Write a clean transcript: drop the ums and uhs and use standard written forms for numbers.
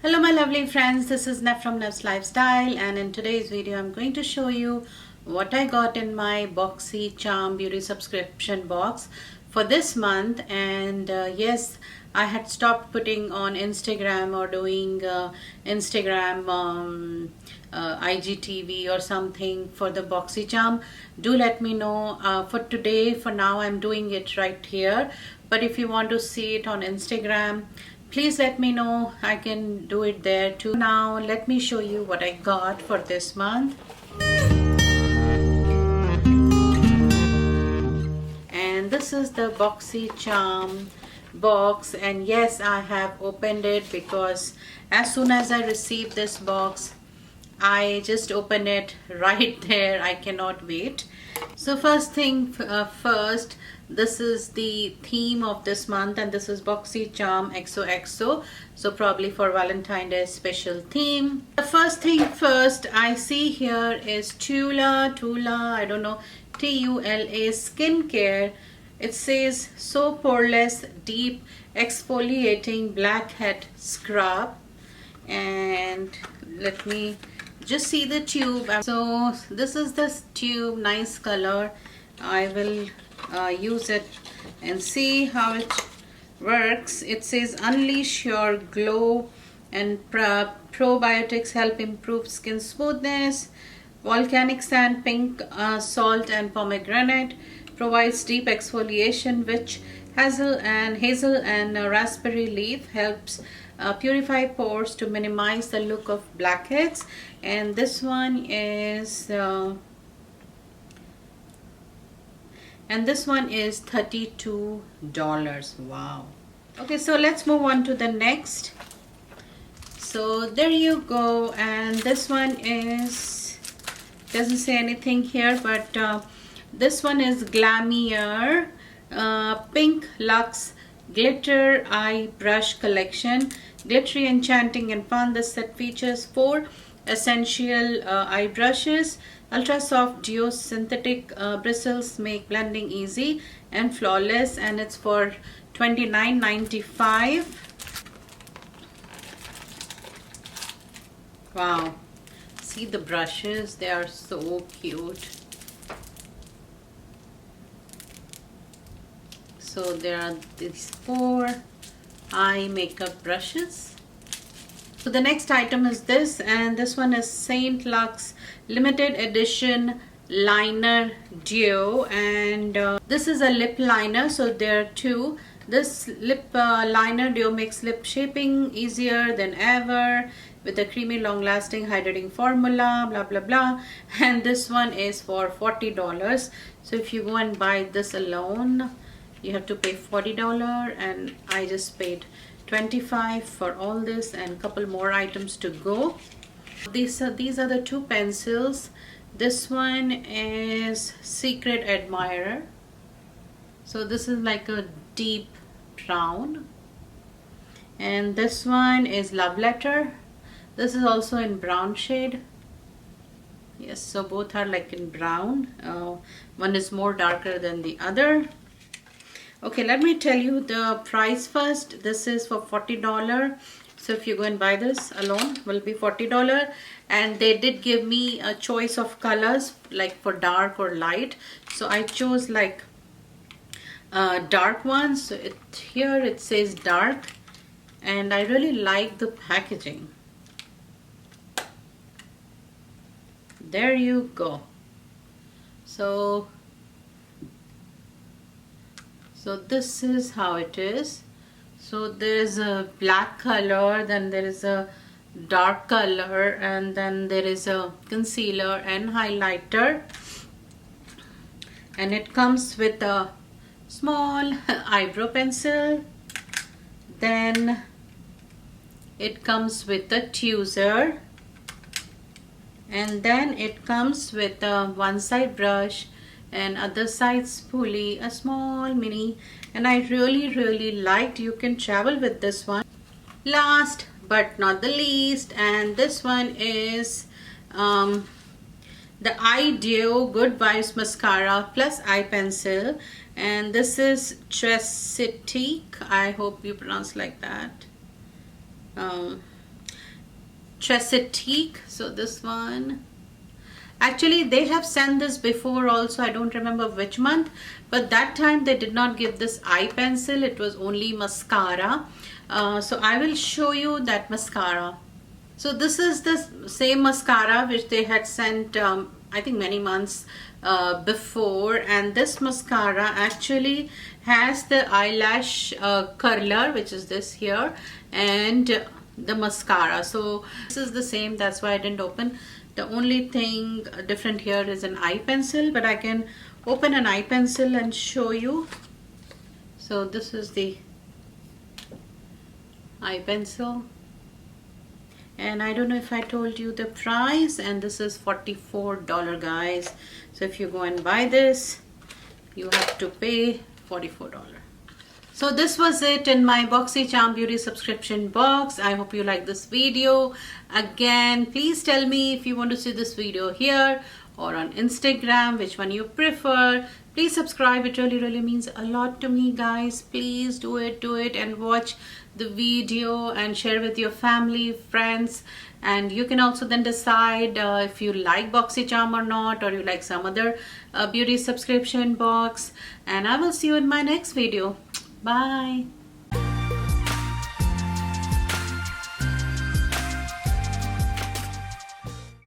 Hello my lovely friends, this is Nev from Nev's Lifestyle, and in today's video I'm going to show you what I got in my Boxycharm beauty subscription box for this month. And yes, I had stopped putting on Instagram or doing Instagram IGTV or something for the Boxycharm. Do let me know. For today, for now I'm doing it right here, but if you want to see it on Instagram, please let me know. I can do it there too. Now let me show you what I got for this month. And this is the Boxycharm box, and yes, I have opened it because as soon as I received this box, I just open it right there. I cannot wait. So first thing first, this is the theme of this month, and this is Boxycharm XOXO, so probably for Valentine's Day special theme. The first thing first I see here is Tula, I don't know, Tula skincare. It says so poreless deep exfoliating blackhead scrub, and let me just see the tube. So this is this tube, nice color. I will use it and see how it works. It says unleash your glow, and probiotics help improve skin smoothness. Volcanic sand, pink salt and pomegranate provides deep exfoliation, which hazel and raspberry leaf helps purify pores to minimize the look of blackheads. And this one is $32. Wow. Okay, so let's move on to the next. So there you go. And this one is, doesn't say anything here, but this one is Glamier Pink Luxe Glitter Eye Brush Collection. Glittery, enchanting and fun. This set features 4 essential eye brushes. Ultra soft duo synthetic bristles make blending easy and flawless, and it's for $29.95. Wow, see the brushes, they are so cute. So there are these 4 eye makeup brushes. So the next item is this, and this one is Saint Lux limited edition liner duo, and this is a lip liner. So there are 2. This lip liner duo makes lip shaping easier than ever with a creamy, long-lasting, hydrating formula, blah blah blah. And this one is for $40. So if you go and buy this alone, you have to pay $40, and I just paid $25 for all this and a couple more items to go. These are the 2 pencils. This one is Secret Admirer. So this is like a deep brown, and this one is Love Letter. This is also in brown shade. Yes, so both are like in brown. One is more darker than the other. Okay, let me tell you the price first. This is for $40. So if you go and buy this alone, will be $40. And they did give me a choice of colors, like for dark or light. So I chose like dark ones. So here it says dark, and I really like the packaging. There you go. So this is how it is. So there is a black color, then there is a dark color, and then there is a concealer and highlighter, and it comes with a small eyebrow pencil. Then it comes with a tweezer, and then it comes with a one side brush and other side spoolie, a small mini, and I really liked. You can travel with this one. Last but not the least, and this one is the Eye Duo Good Vibes Mascara plus eye pencil, and this is Tresitique. I hope you pronounce like that. Chesapeake. So this one, actually they have sent this before also, I don't remember which month, but that time they did not give this eye pencil, it was only mascara. So I will show you that mascara. So this is the same mascara which they had sent I think many months before, and this mascara actually has the eyelash curler, which is this here, and the mascara. So this is the same, that's why I didn't open. The only thing different here is an eye pencil, but I can open an eye pencil and show you. So this is the eye pencil, and I don't know if I told you the price, and this is $44, guys. So if you go and buy this, you have to pay $44. So this was it in my Boxycharm beauty subscription box. I hope you like this video. Again, please tell me if you want to see this video here or on Instagram, which one you prefer. Please subscribe, it really means a lot to me, guys. Please do it and watch the video and share with your family, friends, and you can also then decide if you like Boxycharm or not, or you like some other beauty subscription box. And I will see you in my next video. Bye.